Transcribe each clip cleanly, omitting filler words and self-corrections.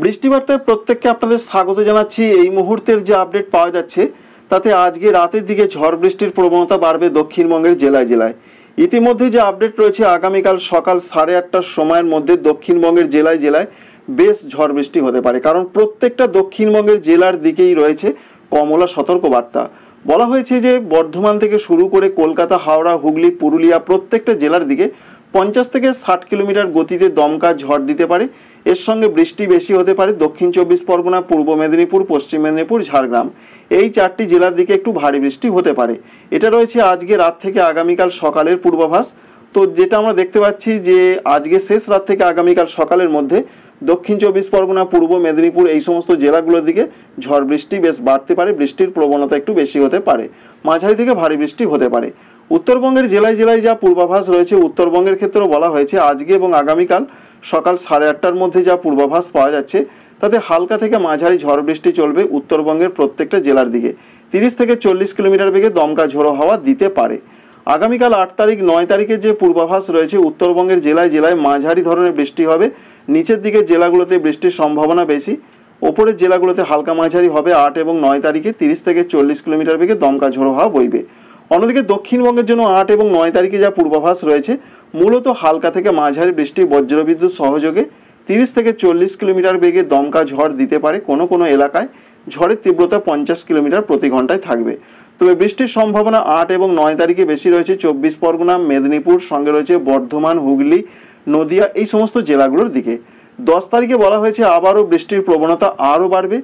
বৃষ্টিবার্তায় প্রত্যেককে আপনাদের স্বাগত জানাচ্ছি। এই মুহূর্তের যে আপডেট পাওয়া যাচ্ছে তাতে আজকে রাতের দিকে ঝড় বৃষ্টির প্রবণতা বাড়বে দক্ষিণবঙ্গের জেলায় জেলায়। ইতিমধ্যে যে আপডেট রয়েছে আগামীকাল সকাল 8:30টার সময়ের মধ্যে দক্ষিণবঙ্গের জেলায় জেলায় বেশ ঝড় বৃষ্টি হতে পারে, কারণ প্রত্যেকটা দক্ষিণবঙ্গের জেলার দিকেই রয়েছে কমলা সতর্কবার্তা। বলা হয়েছে যে বর্ধমান থেকে শুরু করে কলকাতা, হাওড়া, হুগলি, পুরুলিয়া প্রত্যেকটা জেলার দিকে 50 থেকে 60 কিলোমিটার গতিতে দমকা ঝড় দিতে পারে। এর সঙ্গে বৃষ্টি বেশি হতে পারে দক্ষিণ 24 পরগনা, পূর্ব মেদিনীপুর, পশ্চিম মেদিনীপুর, ঝাড়গ্রাম এই 4টি জেলার দিকে একটু ভারী বৃষ্টি হতে পারে। এটা রয়েছে আজকে রাত থেকে আগামীকাল সকালের পূর্বাভাস। তো যেটা আমরা দেখতে পাচ্ছি যে আজকে শেষ রাত থেকে আগামীকাল সকালের মধ্যে দক্ষিণ 24 পরগনা, পূর্ব মেদিনীপুর এই সমস্ত জেলাগুলোর দিকে ঝড় বৃষ্টি বেশ বাড়তে পারে, বৃষ্টির প্রবণতা একটু বেশি হতে পারে, মাঝারি থেকে ভারী বৃষ্টি হতে পারে। উত্তরবঙ্গের জেলায় জেলায় যা পূর্বাভাস রয়েছে, উত্তরবঙ্গের ক্ষেত্রেও বলা হয়েছে আজকে এবং আগামীকাল সকাল 8:30টার মধ্যে যা পূর্বাভাস পাওয়া যাচ্ছে তাতে হালকা থেকে মাঝারি ঝড় বৃষ্টি চলবে উত্তরবঙ্গের প্রত্যেকটা জেলার দিকে। 30 থেকে 40 কিলোমিটার বেগে দমকা ঝোড়ো হাওয়া দিতে পারে। আগামীকাল 8 তারিখ 9 তারিখের যে পূর্বাভাস রয়েছে উত্তরবঙ্গের জেলায় জেলায় মাঝারি ধরনের বৃষ্টি হবে। নিচের দিকে জেলাগুলোতে বৃষ্টির সম্ভাবনা বেশি, ওপরের জেলাগুলোতে হালকা মাঝারি হবে। 8 এবং 9 তারিখে 30 থেকে 40 কিলোমিটার বেগে দমকা ঝোড়ো হাওয়া বইবে। অন্যদিকে দক্ষিণবঙ্গের জন্য 8 এবং 9 তারিখে যা পূর্বাভাস রয়েছে মূলত হালকা থেকে মাঝারি বৃষ্টি বজ্রবিদ্যুৎ সহযোগে 30 থেকে 40 কিলোমিটার বেগে দমকা ঝড় দিতে পারে। কোনো কোনো এলাকায় ঝড়ের তীব্রতা 50 কিলোমিটার প্রতি ঘন্টায় থাকবে। তবে বৃষ্টির সম্ভাবনা 8 এবং 9 তারিখে বেশি রয়েছে 24 পরগনা, মেদিনীপুর, সঙ্গে রয়েছে বর্ধমান, হুগলি, নদিয়া এই সমস্ত জেলাগুলোর দিকে। 10 তারিখে বলা হয়েছে আবারও বৃষ্টির প্রবণতা আরও বাড়বে।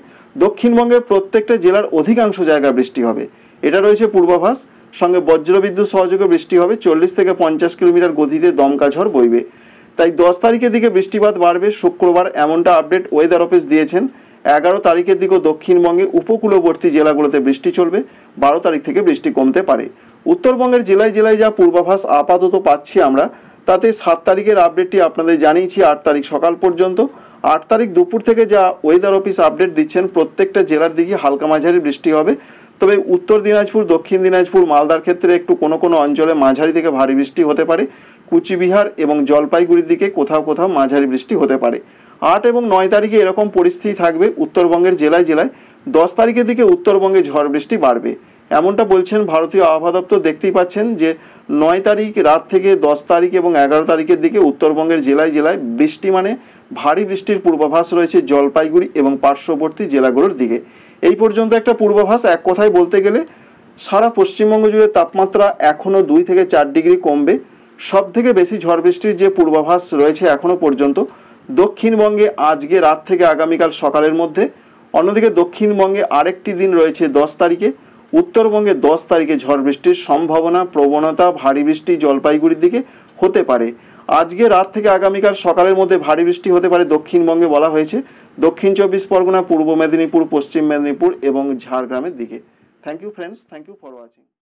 দক্ষিণবঙ্গের প্রত্যেকটা জেলার অধিকাংশ জায়গায় বৃষ্টি হবে, এটা রয়েছে পূর্বাভাস। সঙ্গে বজ্রবিদ্যুৎ সহযোগে বৃষ্টি হবে। 40 থেকে 50 কিলোমিটার গতিতে দমকা ঝড় বইবে। তাই 10 তারিখের দিকে বৃষ্টিপাত বাড়বে শুক্রবার, এমনটা আপডেট ওয়েদার অফিস দিয়েছেন। 11 তারিখের দিকেও দক্ষিণবঙ্গে উপকূলবর্তী জেলাগুলোতে বৃষ্টি চলবে। 12 তারিখ থেকে বৃষ্টি কমতে পারে। উত্তরবঙ্গের জেলায় জেলায় যা পূর্বাভাস আপাতত পাচ্ছি আমরা, তাতে 7 তারিখের আপডেটটি আপনাদের জানিয়েছি 8 তারিখ সকাল পর্যন্ত। 8 তারিখ দুপুর থেকে যা ওয়েদার অফিস আপডেট দিচ্ছেন প্রত্যেকটা জেলার দিকে হালকা মাঝারি বৃষ্টি হবে। তবে উত্তর দিনাজপুর, দক্ষিণ দিনাজপুর, মালদার ক্ষেত্রে একটু কোনো কোনো অঞ্চলে মাঝারি থেকে ভারী বৃষ্টি হতে পারে। কুচবিহার এবং জলপাইগুড়ির দিকে কোথাও কোথাও মাঝারি বৃষ্টি হতে পারে। 8 এবং 9 তারিখে এরকম পরিস্থিতি থাকবে উত্তরবঙ্গের জেলায় জেলায়। 10 তারিখের দিকে উত্তরবঙ্গে ঝড় বৃষ্টি বাড়বে, এমনটা বলছেন ভারতীয় আবহাওয়া দপ্তর। দেখতেই পাচ্ছেন যে 9 তারিখ রাত থেকে 10 তারিখ এবং 11 তারিখের দিকে উত্তরবঙ্গের জেলায় জেলায় বৃষ্টি মানে ভারী বৃষ্টির পূর্বাভাস রয়েছে জলপাইগুড়ি এবং পার্শ্ববর্তী জেলাগুলোর দিকে। এই পর্যন্ত একটা পূর্বাভাস। এক কথায় বলতে গেলে সারা পশ্চিমবঙ্গ জুড়ে তাপমাত্রা এখনও 2 থেকে 4 ডিগ্রি কমবে। সব থেকে বেশি ঝড় বৃষ্টির যে পূর্বাভাস রয়েছে এখনও পর্যন্ত দক্ষিণবঙ্গে আজকে রাত থেকে আগামীকাল সকালের মধ্যে। অন্যদিকে দক্ষিণবঙ্গে আরেকটি দিন রয়েছে 10 তারিখে। উত্তরবঙ্গে 10 তারিখে ঝড় বৃষ্টির সম্ভাবনা, প্রবণতা ভারী বৃষ্টি জলপাইগুড়ির দিকে হতে পারে। আজকে রাত থেকে আগামীকাল সকালের মধ্যে ভারী বৃষ্টি হতে পারে দক্ষিণবঙ্গে। বলা হয়েছে দক্ষিণ 24 পরগনা, পূর্ব মেদিনীপুর, পশ্চিম মেদিনীপুর এবং ঝাড়গ্রামের দিকে। Thank you friends, thank you for watching.